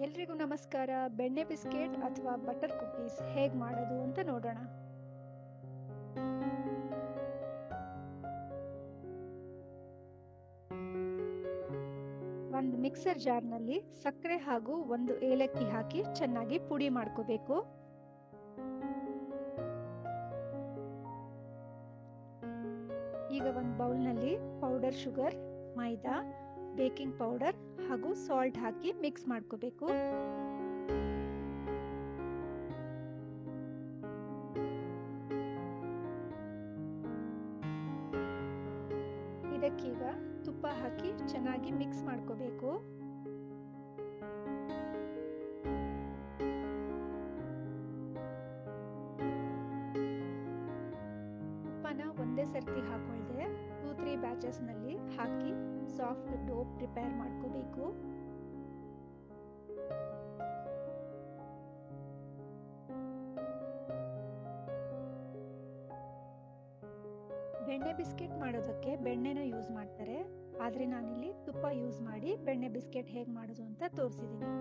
ಎಲ್ರಿಗೂ ನಮಸ್ಕಾರ. ಬೆಣ್ಣೆ ಬಿಸ್ಕೆಟ್ ಅಥವಾ ಬಟರ್ ಕುಕೀಸ್ ಹೇಗೆ ಮಾಡೋದು ಅಂತ ನೋಡೋಣ. ಒಂದು ಮಿಕ್ಸರ್ ಜಾರ್ನಲ್ಲಿ ಸಕ್ಕರೆ ಹಾಗೂ ಒಂದು ಏಲಕ್ಕಿ ಹಾಕಿ ಚೆನ್ನಾಗಿ ಪುಡಿ ಮಾಡ್ಕೋಬೇಕು. ಈಗ ಒಂದು ಬೌಲ್ನಲ್ಲಿ ಪೌಡರ್ ಶುಗರ್, ಮೈದಾ, ಬೇಕಿಂಗ್ ಪೌಡರ್ ಹಾಗೂ ಸಾಲ್ಟ್ ಹಾಕಿ ಮಿಕ್ಸ್ ಮಾಡ್ಕೋಬೇಕು. ಇದಕ್ಕೀಗ ತುಪ್ಪ ಹಾಕಿ ಚೆನ್ನಾಗಿ ಮಿಕ್ಸ್ ಮಾಡ್ಕೋಬೇಕು. ತುಪ್ಪನ ಒಂದೇ ಸರ್ತಿ ಹಾಕೊಳ್ದೆ 2-3 ಬ್ಯಾಚಸ್ ನಲ್ಲಿ ಹಾಕಿ ಸಾಫ್ಟ್ ಡೋ ಪ್ರಿಪೇರ್ ಮಾಡ್ಕೋಬೇಕು. ಬೆಣ್ಣೆ ಬಿಸ್ಕೆಟ್ ಮಾಡೋದಕ್ಕೆ ಬೆಣ್ಣೆನ ಯೂಸ್ ಮಾಡ್ತಾರೆ, ಆದ್ರೆ ನಾನಿಲ್ಲಿ ತುಪ್ಪ ಯೂಸ್ ಮಾಡಿ ಬೆಣ್ಣೆ ಬಿಸ್ಕೆಟ್ ಹೇಗೆ ಮಾಡೋದು ಅಂತ ತೋರಿಸಿದ್ದೀನಿ.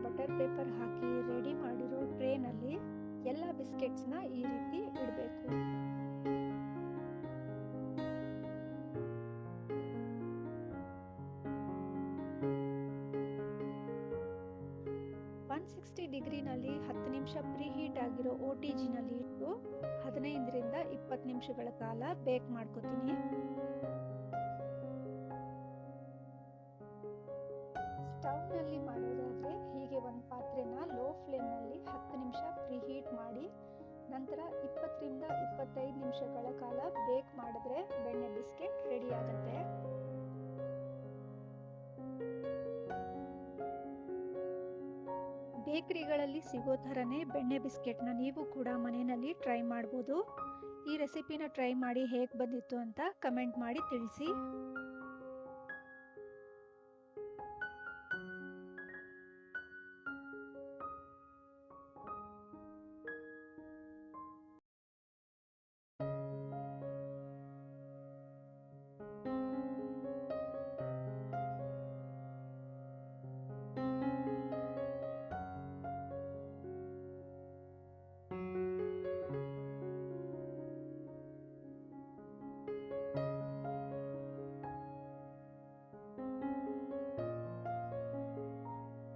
ಬಟರ್ ಪೇಪರ್ ಹಾಕಿ ರೆಡಿ ಮಾಡಿರೋ ಟ್ರೇನಲ್ಲಿ ಎಲ್ಲ ಬಿಸ್ಕೆಟ್ಸ್ನ ಈ ರೀತಿ ಇಡಬೇಕು. ಡಿಗ್ರಿನಲ್ಲಿ 10 ನಿಮಿಷ ಪ್ರೀ ಹೀಟ್ ಆಗಿರೋ OTGನಲ್ಲಿ ಇಟ್ಟು 15ರಿಂದ 20 ನಿಮಿಷಗಳ ಕಾಲ ಬೇಕ್ ಮಾಡ್ಕೋತೀನಿ. ಸ್ಟವ್ನಲ್ಲಿ ಮಾಡೋದಾದ್ರೆ ಹೀಗೆ ಒಂದು ಪಾತ್ರೆನ ಲೋ ಫ್ಲೇಮ್ನಲ್ಲಿ 10 ನಿಮಿಷ ಪ್ರೀ ಹೀಟ್ ಮಾಡಿ ನಂತರ 20ರಿಂದ 25 ನಿಮಿಷಗಳ ಕಾಲ ಬೇಕ್ ಮಾಡಿದ್ರೆ ಬೆಣ್ಣೆ ಬಿಸ್ಕೆಟ್ ರೆಡಿ ಆಗುತ್ತೆ. ಬೇಕರಿಗಳಲ್ಲಿ ಸಿಗೋ ಥರನೇ ಬೆಣ್ಣೆ ಬಿಸ್ಕೆಟ್ನ ನೀವು ಕೂಡ ಮನೆಯಲ್ಲಿ ಟ್ರೈ ಮಾಡ್ಬೋದು. ಈ ರೆಸಿಪಿನ ಟ್ರೈ ಮಾಡಿ ಹೇಗೆ ಬಂದಿತ್ತು ಅಂತ ಕಮೆಂಟ್ ಮಾಡಿ ತಿಳಿಸಿ.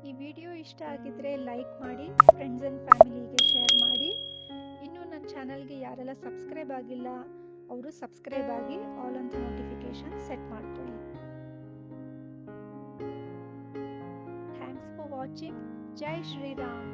ಈ ವಿಡಿಯೋ ಇಷ್ಟ ಆಗಿದ್ರೆ ಲೈಕ್ ಮಾಡಿ, ಫ್ರೆಂಡ್ಸ್ ಅಂಡ್ ಫ್ಯಾಮಿಲಿಗೆ ಶೇರ್ ಮಾಡಿ. ಇನ್ನು ನನ್ನ ಚಾನಲ್ಗೆ ಯಾರೆಲ್ಲ ಸಬ್ಸ್ಕ್ರೈಬ್ ಆಗಿಲ್ಲ ಅವರು ಸಬ್ಸ್ಕ್ರೈಬ್ ಆಗಿ ಆಲ್ ಅಂತ ನೋಟಿಫಿಕೇಶನ್ ಸೆಟ್ ಮಾಡ್ಕೊಳ್ಳಿ. Thanks for watching. ಜೈ ಶ್ರೀರಾಮ್.